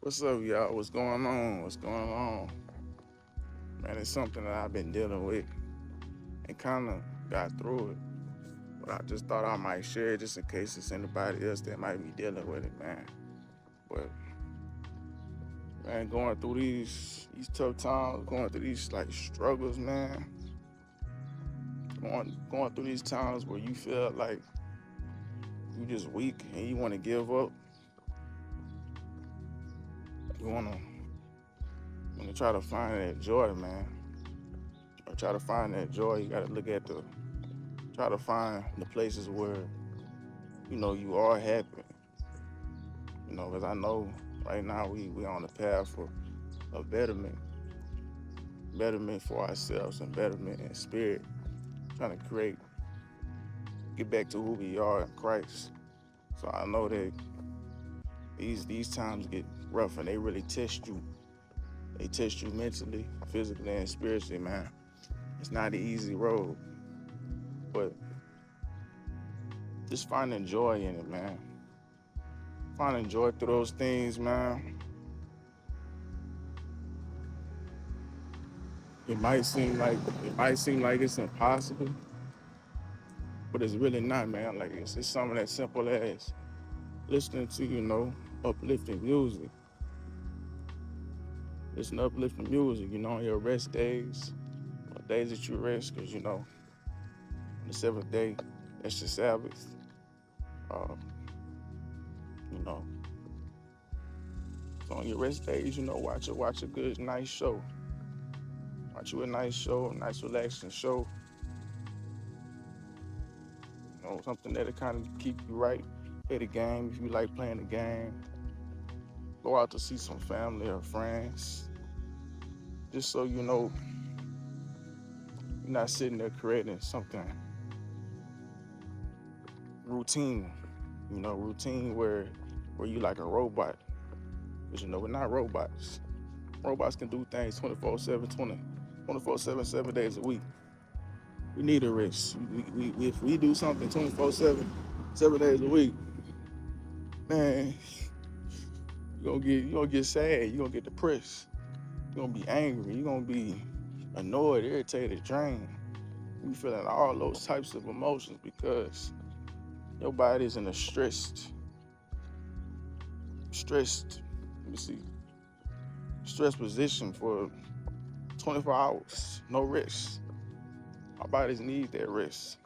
What's up, y'all? What's going on? What's going on? Man, it's something that I've been dealing with and kind of got through it. But I just thought I might share it just in case it's anybody else that might be dealing with it, man. But man, going through these tough times, going through these like struggles, man. Going through these times where you feel like you just weak and you want to give up. You wanna try to find that joy, man. Or try to find that joy. You gotta look at the try to find the places where you are happy. Because I know right now we on the path for a betterment for ourselves and betterment in spirit, trying to get back to who we are in Christ. So I know that these times get rough and they really test you. They test you mentally, physically, and spiritually, man. It's not an easy road, but just finding joy in it, man. Finding joy through those things, man. It might seem like it's impossible, but it's really not, man. Like it's something as simple as listening to, uplifting music. Listen to uplifting music, on your rest days, or days that you rest, because on the seventh day, that's your Sabbath. Uh, you know, so on your rest days, watch a good, nice show. Watch you a nice show, a nice relaxing show. Something that'll kind of keep you right. Play the game if you like playing the game. Go out to see some family or friends, just so you're not sitting there creating something routine. Routine where you like a robot. Because we're not robots. Robots can do things 24/7, 24/7, 7 days a week. We need a rest. If we do something 24/7, 7 days a week, man, you're gonna get sad. You're gonna get depressed. You're gonna be angry. You're gonna be annoyed, irritated, drained. You feeling all those types of emotions because your body's in a stressed, let me see, stress position for 24 hours, no rest. Our bodies need that rest.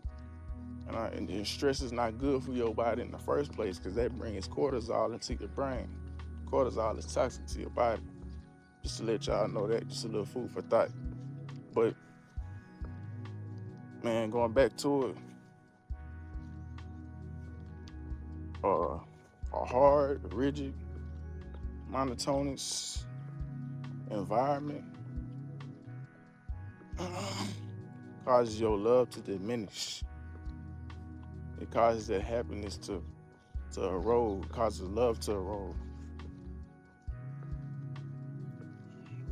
And stress is not good for your body in the first place because that brings cortisol into your brain. Cortisol is toxic to your body. Just to let y'all know that, just a little food for thought. But man, going back to it, a hard, rigid, monotonous environment causes your love to diminish. It causes that happiness to erode, causes love to erode.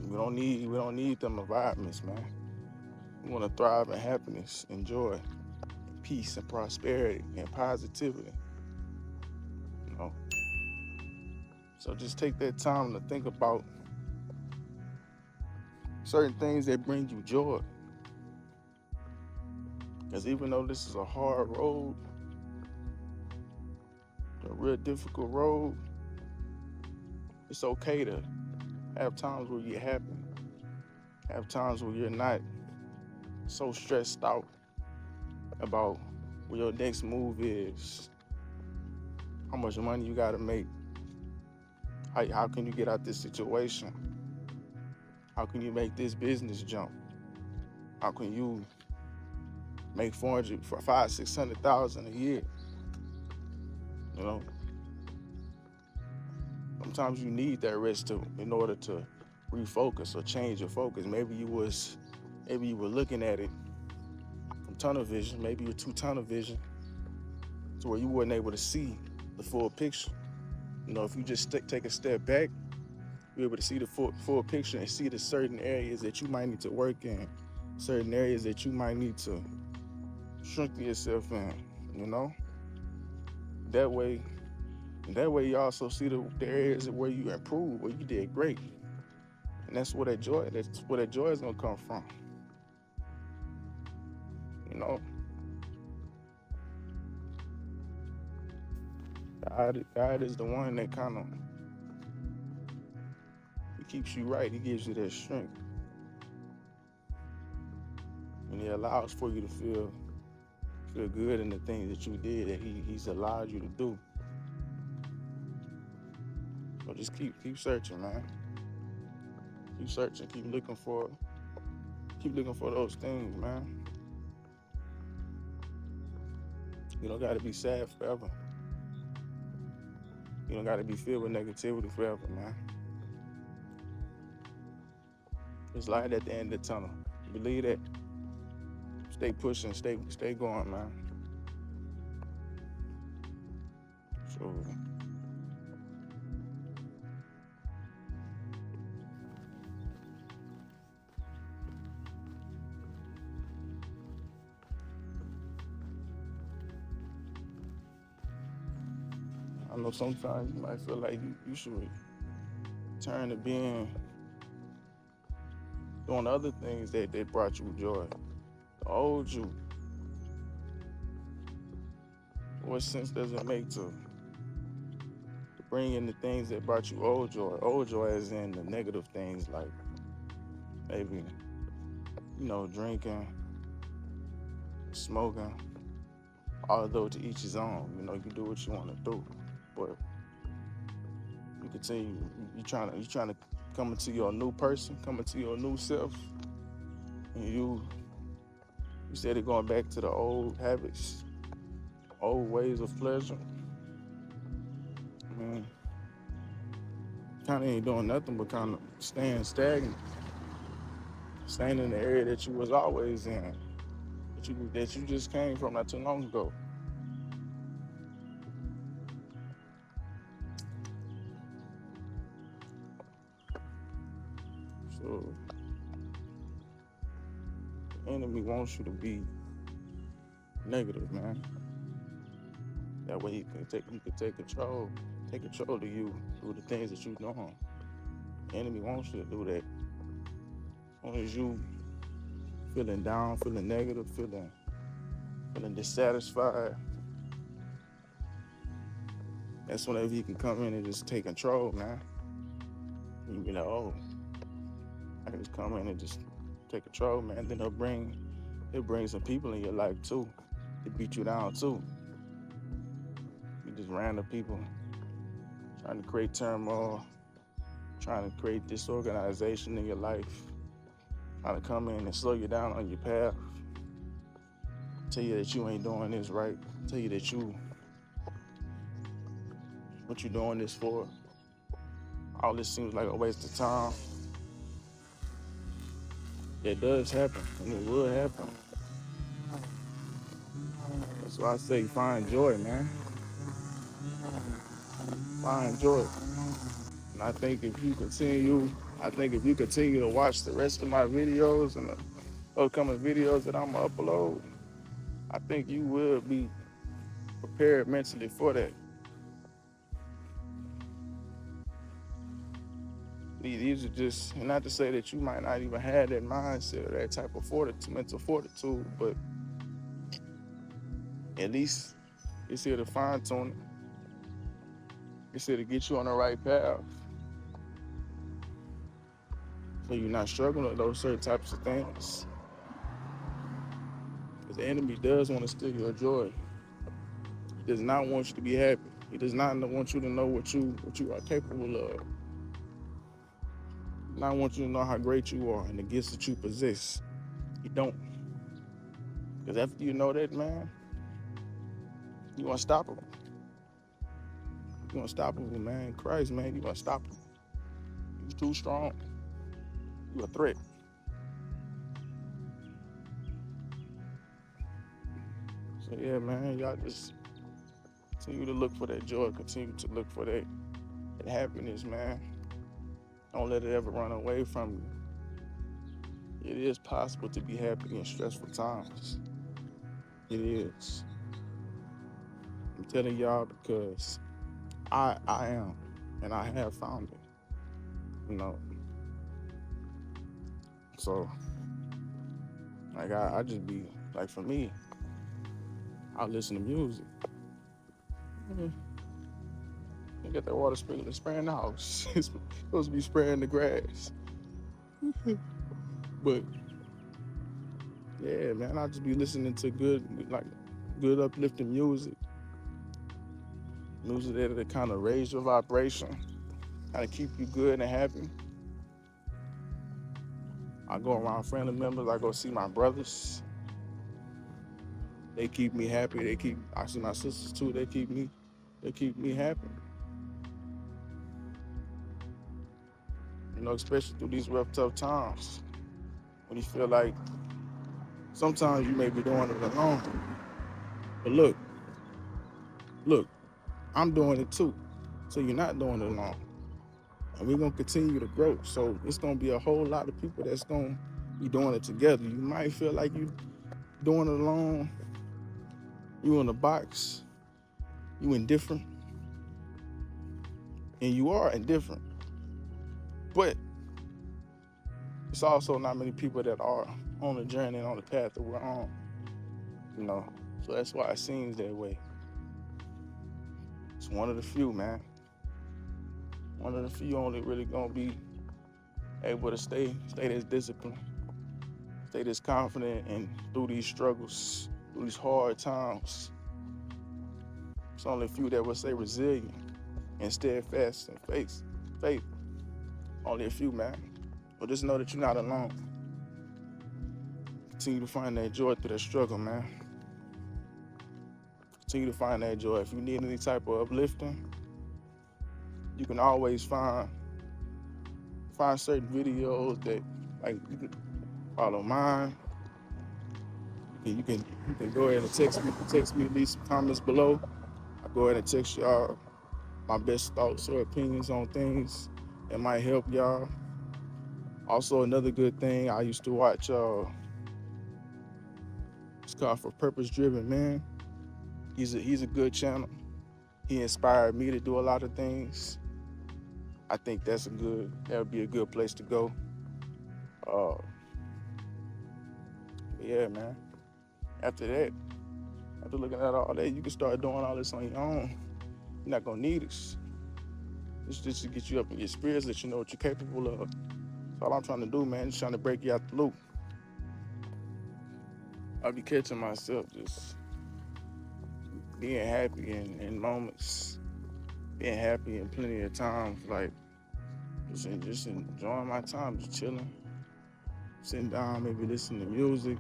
We don't need them environments, man. We want to thrive in happiness and joy, and peace and prosperity and positivity. You know. So just take that time to think about certain things that bring you joy. Because even though this is a hard road, a real difficult road, it's okay to have times where you're happy, have times where you're not so stressed out about what your next move is, how much money you got to make, how can you get out this situation, how can you make this business jump, how can you make 400 for 500,000-600,000 a year. You know, sometimes you need that rest in order to refocus or change your focus. Maybe you were looking at it from tunnel vision. Maybe you're too tunnel vision to where you weren't able to see the full picture. If you just take a step back, you're able to see the full picture and see the certain areas that you might need to work in, certain areas that you might need to strengthen yourself in. That way And that way you also see the areas where you improved, where you did great. And that's where that joy is gonna come from. You know, God is the one that kind of he keeps you right. He gives you that strength, and he allows for you to feel good in the things that you did that he's allowed you to do. So just keep searching, man. Keep searching. Keep looking for those things, man. You don't got to be sad forever. You don't got to be filled with negativity forever, man. There's light at the end of the tunnel. Believe that. Stay pushing. Stay going, man. So I know sometimes you might feel like you should turn to being doing other things that brought you joy. The old you. What sense does it make to bring in the things that brought you old joy? Old joy as in the negative things like maybe, drinking, smoking. Although to each his own, you do what you want to do. But you continue, you trying to come into your new person, come into your new self, and you instead of going back to the old habits, old ways of pleasure, I mean, kind of ain't doing nothing but kind of staying stagnant, staying in the area that you was always in, that you just came from not too long ago. So the enemy wants you to be negative, man. That way he can take control of you through the things that you're doing. The enemy wants you to do that. As long as you feeling down, feeling negative, feeling dissatisfied, that's whenever he can come in and just take control, man. You be like, oh, I can just come in and just take control, man. Then he'll bring some people in your life too to beat you down too. You just random people trying to create turmoil, trying to create disorganization in your life, trying to come in and slow you down on your path, tell you that you ain't doing this right, tell you that what you doing this for. All this seems like a waste of time. It does happen, and it will happen. That's why I say find joy, man. Find joy. And I think if you continue to watch the rest of my videos and the upcoming videos that I'm gonna upload, I think you will be prepared mentally for that. These are just, not to say that you might not even have that mindset or that type of mental fortitude, but at least it's here to fine tune it. It's here to get you on the right path. So you're not struggling with those certain types of things. Because the enemy does want to steal your joy. He does not want you to be happy. He does not want you to know what you are capable of. He does not want you to know how great you are and the gifts that you possess. He don't. Because after you know that, man, you're unstoppable. You're unstoppable, man. Christ, man, you're unstoppable. You're too strong. You're a threat. So yeah, man, y'all just continue to look for that joy. Continue to look for that happiness, man. Don't let it ever run away from you. It is possible to be happy in stressful times. It is. I'm telling y'all because I am, and I have found it. You know, so like I just be like for me, I listen to music. Mm, You get that water sprinkler spraying the house. It's supposed to be spraying the grass. But yeah, man, I just be listening to good uplifting music that kind of raise your vibration, kind of keep you good and happy. I go around family members. I go see my brothers. They keep me happy. I see my sisters too. They keep me happy. You know, especially through these rough, tough times when you feel like sometimes you may be doing it alone. But look, I'm doing it too. So you're not doing it alone. And we're gonna continue to grow. So it's gonna be a whole lot of people that's gonna be doing it together. You might feel like you doing it alone, you in a box, you indifferent, and you are indifferent. But it's also not many people that are on the journey and on the path that we're on. You know. So that's why it seems that way. It's one of the few, man. One of the few only really gonna be able to stay this disciplined, stay this confident, and through these struggles, through these hard times. It's only a few that will stay resilient and steadfast in faith. Only a few, man. But just know that you're not alone. Continue to find that joy through that struggle, man. Continue to find that joy. If you need any type of uplifting, you can always find certain videos that, like, you can follow mine. You can go ahead and text me, leave some comments below. I'll go ahead and text y'all my best thoughts or opinions on things that might help y'all. Also, another good thing, I used to watch, it's called For Purpose Driven Man. He's a good channel. He inspired me to do a lot of things. I think that would be a good place to go. Yeah, man. After looking at all that, you can start doing all this on your own. You're not gonna need us. It's just to get you up in your spirits, let you know what you're capable of. That's all I'm trying to do, man. Just trying to break you out the loop. I'll be catching myself just being happy in moments, being happy in plenty of times, like just enjoying my time, just chilling, sitting down, maybe listening to music.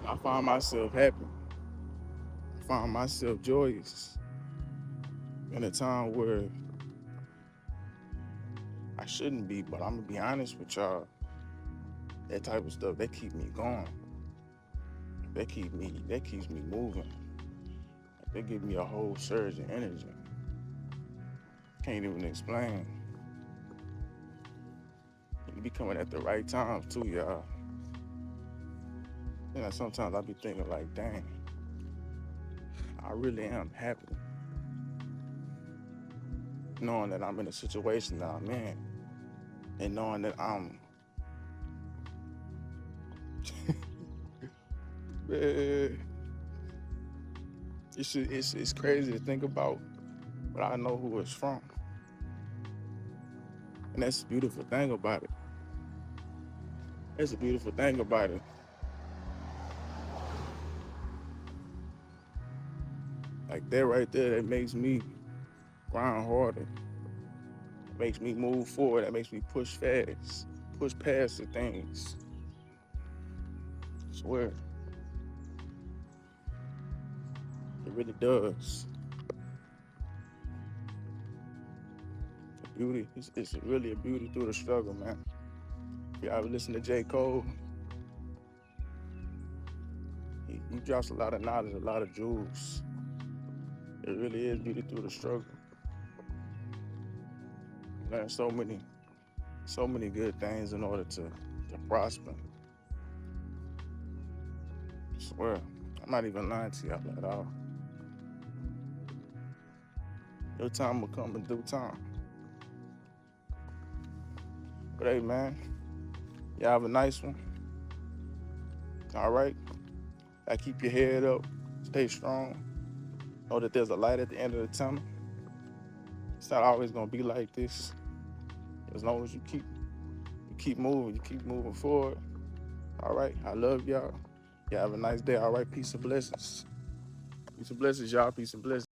I find myself happy. I find myself joyous in a time where I shouldn't be, but I'm gonna be honest with y'all. That type of stuff, that keep me going. That keeps me moving. They give me a whole surge of energy. Can't even explain. You be coming at the right times too, y'all. You know, sometimes I be thinking like, dang, I really am happy. Knowing that I'm in a situation that I'm in. And knowing that I'm man, it's crazy to think about, but I know who it's from. And that's the beautiful thing about it. That's the beautiful thing about it. Like that right there, that makes me grind harder. Makes me move forward. That makes me push fast, push past the things. I swear. It really does. The beauty, it's really a beauty through the struggle, man. If you ever listen to J. Cole, he drops a lot of knowledge, a lot of jewels. It really is beauty through the struggle. You learn so many good things in order to prosper. I swear, I'm not even lying to y'all at all. Your time will come in due time. But hey, man, y'all have a nice one. All right? Keep your head up. Stay strong. Know that there's a light at the end of the tunnel. It's not always going to be like this. As long as you keep moving, you keep moving forward. All right? I love y'all. Y'all have a nice day. All right? Peace and blessings. Peace and blessings, y'all. Peace and blessings.